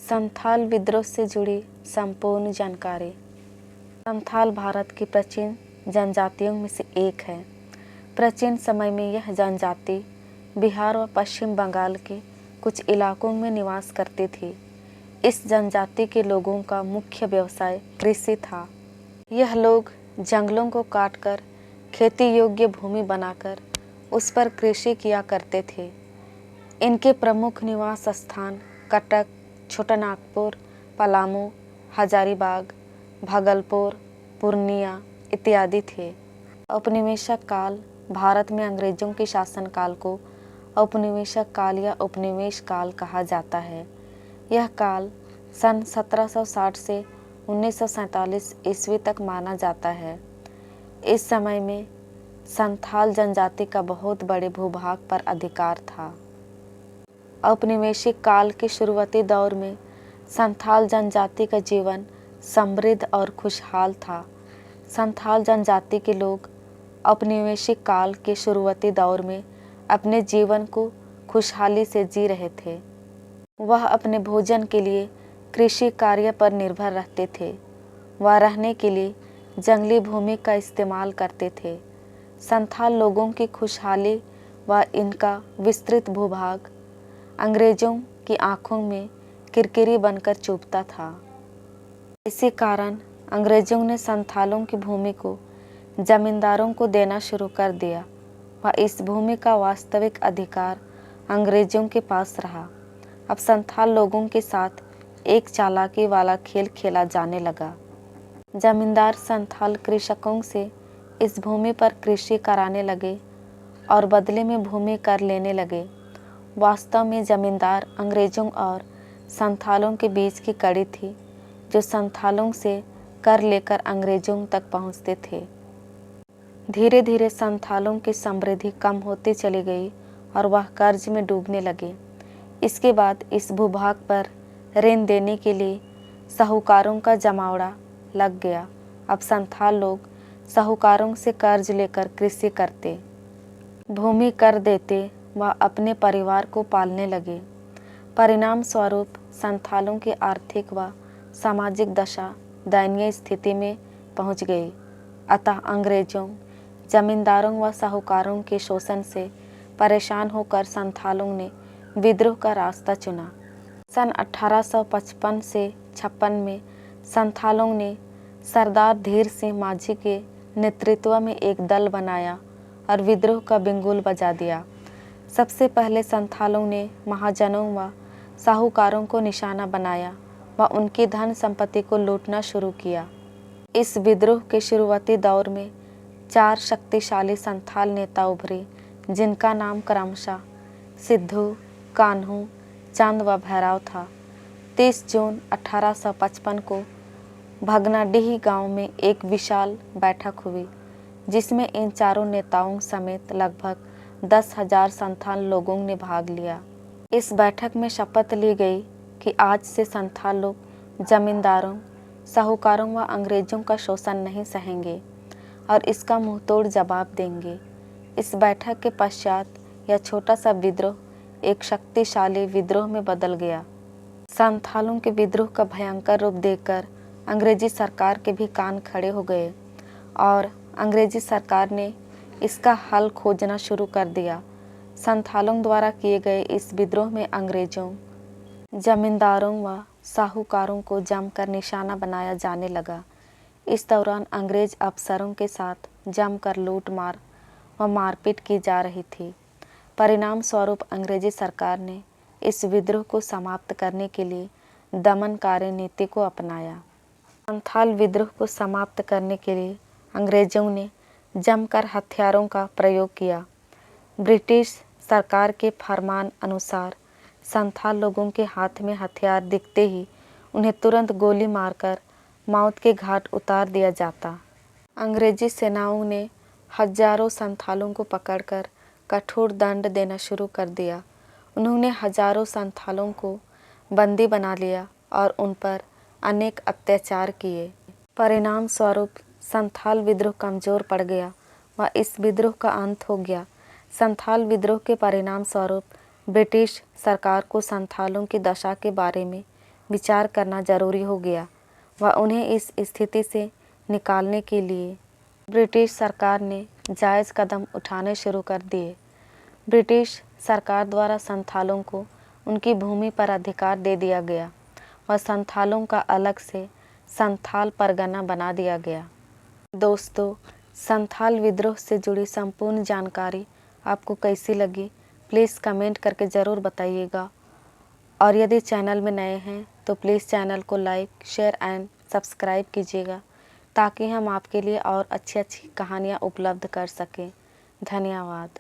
संथाल विद्रोह से जुड़ी संपूर्ण जानकारी। संथाल भारत की प्राचीन जनजातियों में से एक है। प्राचीन समय में यह जनजाति बिहार व पश्चिम बंगाल के कुछ इलाकों में निवास करती थी। इस जनजाति के लोगों का मुख्य व्यवसाय कृषि था। यह लोग जंगलों को काटकर खेती योग्य भूमि बनाकर उस पर कृषि किया करते थे। इनके प्रमुख निवास स्थान कटक, छोटानागपुर, पलामू, हजारीबाग, भागलपुर, पूर्णिया इत्यादि थे। औपनिवेशिक काल। भारत में अंग्रेजों के शासनकाल को औपनिवेशिक काल या उपनिवेश काल कहा जाता है। यह काल सन 1760 से 1947 ईस्वी तक माना जाता है। इस समय में संथाल जनजाति का बहुत बड़े भूभाग पर अधिकार था। औपनिवेशिक काल के शुरुआती दौर में संथाल जनजाति का जीवन समृद्ध और खुशहाल था। संथाल जनजाति के लोग औपनिवेशिक काल के शुरुआती दौर में अपने जीवन को खुशहाली से जी रहे थे। वह अपने भोजन के लिए कृषि कार्य पर निर्भर रहते थे। वह रहने के लिए जंगली भूमि का इस्तेमाल करते थे। संथाल लोगों की खुशहाली व इनका विस्तृत भूभाग अंग्रेजों की आंखों में किरकिरी बनकर चुभता था। इसी कारण अंग्रेजों ने संथालों की भूमि को जमींदारों को देना शुरू कर दिया व इस भूमि का वास्तविक अधिकार अंग्रेजों के पास रहा। अब संथाल लोगों के साथ एक चालाकी वाला खेल खेला जाने लगा। जमींदार संथाल कृषकों से इस भूमि पर कृषि कराने लगे और बदले में भूमि कर लेने लगे। वास्तव में जमींदार अंग्रेजों और संथालों के बीच की कड़ी थी, जो संथालों से कर लेकर अंग्रेजों तक पहुंचते थे। धीरे धीरे संथालों की समृद्धि कम होती चली गई और वह कर्ज में डूबने लगे। इसके बाद इस भूभाग पर ऋण देने के लिए साहूकारों का जमावड़ा लग गया। अब संथाल लोग साहूकारों से कर्ज लेकर कृषि करते, भूमि कर देते व अपने परिवार को पालने लगे। परिणाम स्वरूप संथालों की आर्थिक व सामाजिक दशा दयनीय स्थिति में पहुंच गई। अतः अंग्रेजों, जमींदारों व साहूकारों के शोषण से परेशान होकर संथालों ने विद्रोह का रास्ता चुना। सन 1855 से 56 में संथालों ने सरदार धीर सिंह माझी के नेतृत्व में एक दल बनाया और विद्रोह का बिंगुल बजा दिया। सबसे पहले संथालों ने महाजनों व साहूकारों को निशाना बनाया व उनकी धन संपत्ति को लूटना शुरू किया। इस विद्रोह के शुरुआती दौर में 4 शक्तिशाली संथाल नेता उभरे, जिनका नाम क्रमशः सिद्धू, कान्हू, चंद व भैरव था। 30 जून 1855 को भगनाडीह गांव में एक विशाल बैठक हुई, जिसमें इन चारों नेताओं समेत लगभग 10,000 संथाल लोगों ने भाग लिया। इस बैठक में शपथ ली गई कि आज से संथाल लोग जमींदारों, साहूकारों व अंग्रेजों का शोषण नहीं सहेंगे और इसका मुंहतोड़ जवाब देंगे। इस बैठक के पश्चात यह छोटा सा विद्रोह एक शक्तिशाली विद्रोह में बदल गया। संथालों के विद्रोह का भयंकर रूप देखकर अंग्रेजी सरकार के भी कान खड़े हो गए और अंग्रेजी सरकार ने इसका हल खोजना शुरू कर दिया। संथालों द्वारा किए गए इस विद्रोह में अंग्रेजों, जमींदारों व साहूकारों को जमकर निशाना बनाया जाने लगा। इस दौरान अंग्रेज अफसरों के साथ जमकर लूटमार व मारपीट की जा रही थी। परिणाम स्वरूप अंग्रेजी सरकार ने इस विद्रोह को समाप्त करने के लिए दमनकारी नीति को अपनाया। संथाल विद्रोह को समाप्त करने के लिए अंग्रेजों ने जमकर हथियारों का प्रयोग किया। ब्रिटिश सरकार के फरमान अनुसार संथाल लोगों के हाथ में हथियार दिखते ही उन्हें तुरंत गोली मारकर मौत के घाट उतार दिया जाता। अंग्रेजी सेनाओं ने हजारों संथालों को पकड़कर कठोर दंड देना शुरू कर दिया। उन्होंने हजारों संथालों को बंदी बना लिया और उन पर अनेक अत्याचार किए। परिणाम स्वरूप संथाल विद्रोह कमजोर पड़ गया व इस विद्रोह का अंत हो गया। संथाल विद्रोह के परिणाम स्वरूप ब्रिटिश सरकार को संथालों की दशा के बारे में विचार करना जरूरी हो गया व उन्हें इस स्थिति से निकालने के लिए ब्रिटिश सरकार ने जायज़ कदम उठाने शुरू कर दिए। ब्रिटिश सरकार द्वारा संथालों को उनकी भूमि पर अधिकार दे दिया गया और संथालों का अलग से संथाल परगना बना दिया गया। दोस्तों, संथाल विद्रोह से जुड़ी संपूर्ण जानकारी आपको कैसी लगी प्लीज़ कमेंट करके ज़रूर बताइएगा। और यदि चैनल में नए हैं तो प्लीज़ चैनल को लाइक, शेयर एंड सब्सक्राइब कीजिएगा ताकि हम आपके लिए और अच्छी अच्छी कहानियाँ उपलब्ध कर सकें। धन्यवाद।